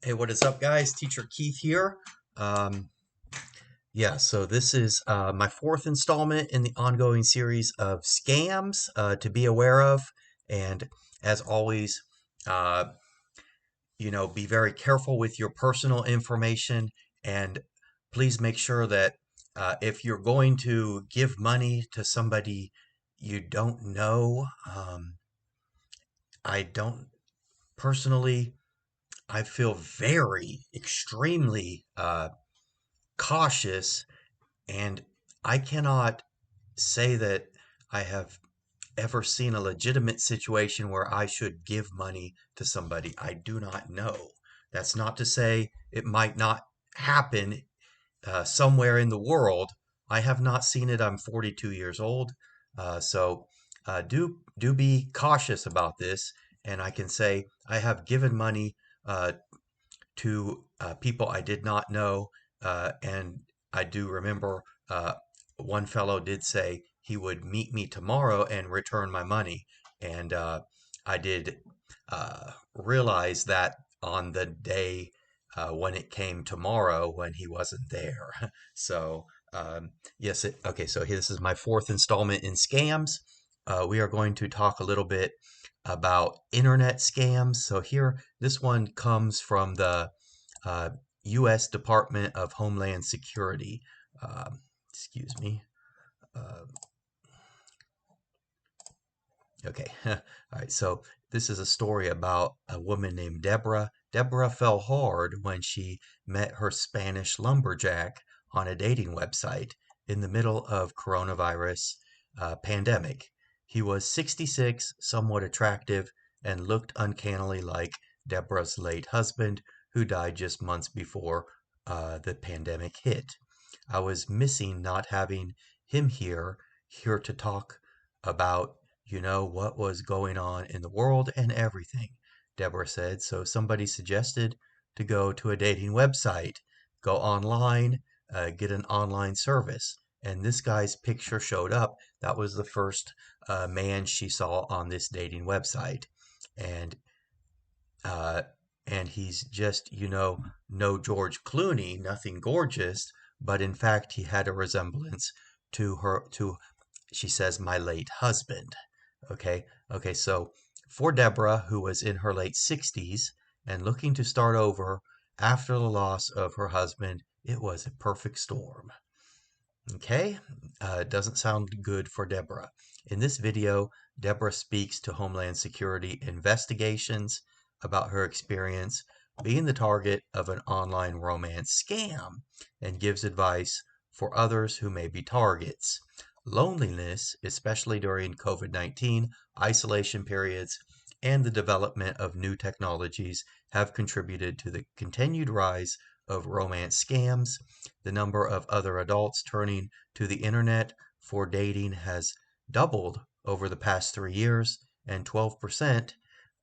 Hey, what is up, guys? Teacher Keith here. Um, so this is my fourth installment in the ongoing series of scams to be aware of. And as always, uh, be very careful with your personal information. And please make sure that if you're going to give money to somebody you don't know, I don't personally, I feel very extremely cautious, and I cannot say that I have ever seen a legitimate situation where I should give money to somebody I do not know. That's not to say it might not happen somewhere in the world. I have not seen it. I'm 42 years old, so do be cautious about this. And I can say I have given money uh, to people I did not know. And I do remember one fellow did say he would meet me tomorrow and return my money. And I did realize that on the day when it came tomorrow when he wasn't there. So, yes, okay, so this is my fourth installment in scams. We are going to talk a little bit about internet scams. So here, this one comes from the uh, U.S. Department of Homeland Security. Excuse me. Uh, okay. All right. So this is a story about a woman named Deborah. Deborah fell hard when she met her Spanish lumberjack on a dating website in the middle of coronavirus pandemic. He was 66, somewhat attractive, and looked uncannily like Deborah's late husband, who died just months before the pandemic hit. I was missing not having him here to talk about, what was going on in the world and everything, Deborah said. So somebody suggested to go to a dating website, go online, get an online service. And this guy's picture showed up. That was the first man she saw on this dating website. And uh, and he's just, no George Clooney, nothing gorgeous, but in fact he had a resemblance to she says, my late husband. Okay, so for Deborah, who was in her late 60s and looking to start over after the loss of her husband, it was a perfect storm. Okay, doesn't sound good for Deborah. In this video, Deborah speaks to Homeland Security investigations about her experience being the target of an online romance scam and gives advice for others who may be targets. Loneliness, especially during COVID-19 isolation periods and the development of new technologies, have contributed to the continued rise of romance scams. The number of other adults turning to the internet for dating has doubled over the past 3 years, and 12%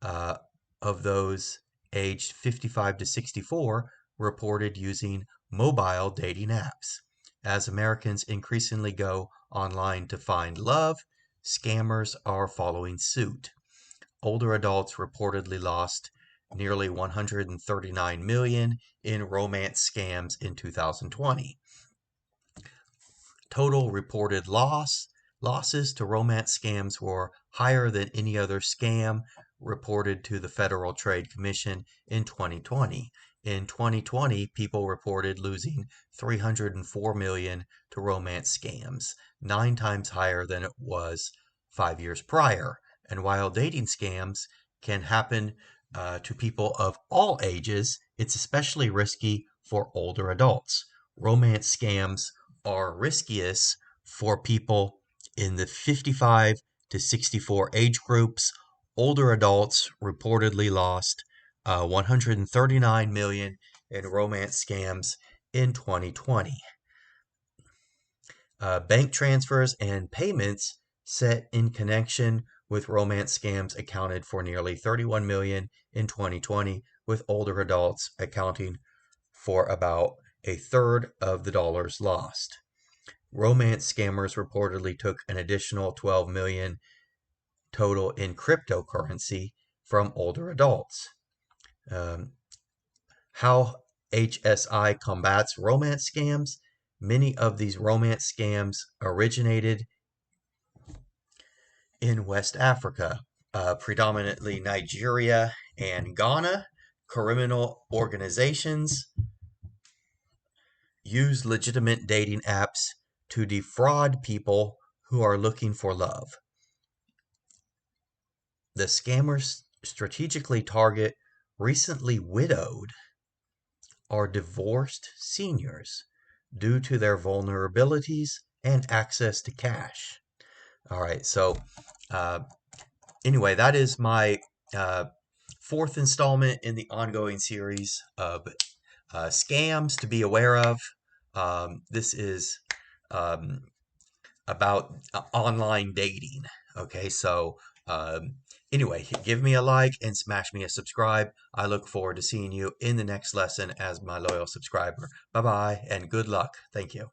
uh, of those aged 55 to 64 reported using mobile dating apps. As Americans increasingly go online to find love, scammers are following suit. Older adults reportedly lost nearly 139 million in romance scams in 2020. Total reported losses to romance scams were higher than any other scam reported to the Federal Trade Commission in 2020. In 2020, people reported losing 304 million to romance scams, 9 times higher than it was 5 years prior. And while dating scams can happen to people of all ages, it's especially risky for older adults. Romance scams are riskiest for people in the 55 to 64 age groups. Older adults reportedly lost 139 million in romance scams in 2020. Bank transfers and payments set in connection with romance scams accounted for nearly 31 million in 2020, with older adults accounting for about a third of the dollars lost. Romance scammers reportedly took an additional 12 million total in cryptocurrency from older adults. Um, how HSI combats romance scams. Many of these romance scams originated in West Africa, predominantly Nigeria and Ghana. Criminal organizations use legitimate dating apps to defraud people who are looking for love. The scammers strategically target recently widowed or divorced seniors due to their vulnerabilities and access to cash. All right, so uh, anyway, that is my uh, fourth installment in the ongoing series of scams to be aware of. This is um, about online dating. Okay, so um, anyway, give me a like and smash me a subscribe. I look forward to seeing you in the next lesson as my loyal subscriber. Bye bye and good luck. Thank you.